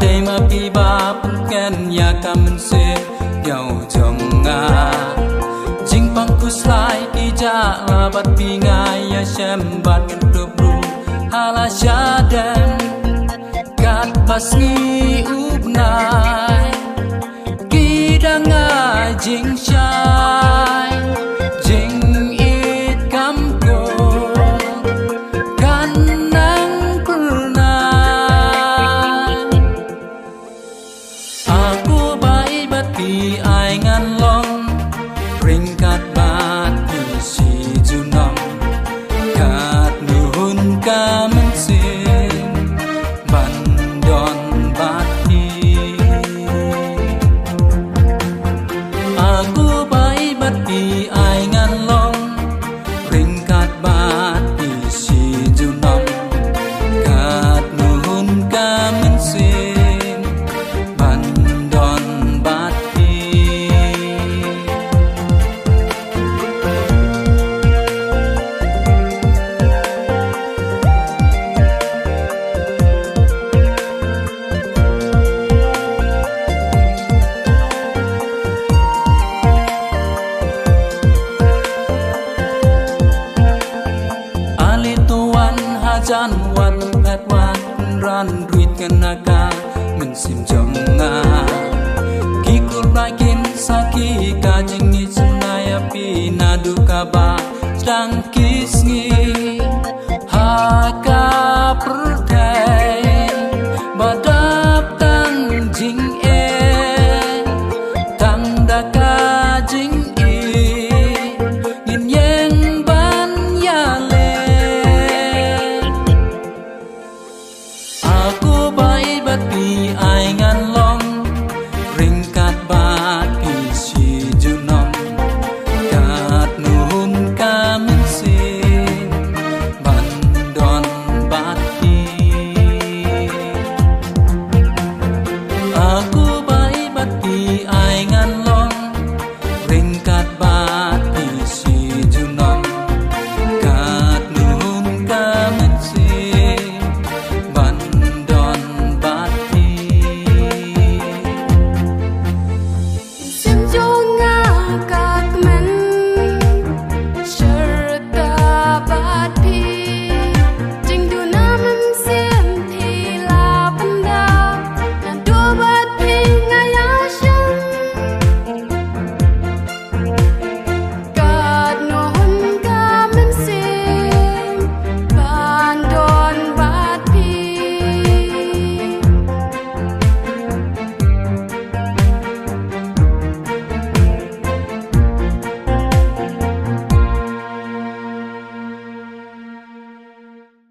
Day ma pi ba ken ya kam se yau jong nga jing pang ku slai ki ja bat pi nga ya shem bat ken tu bru hala sha dem kat pas ngi up nai ki da nga jing shai jing it kam ko kan nang purna pi ai ngan long ring kat bat pi si ju nom kat nun ka men sin ban don bat pi aku bai bat pi ai ngan long ring kat bat pi si ju nom kat nun ka men sin ban don bat jan wan pet wan ran ruit kan naga men sim jong nga ki kul bakin saki ka jing ni sunaya pi na du ka ba sedang kisngi ha ka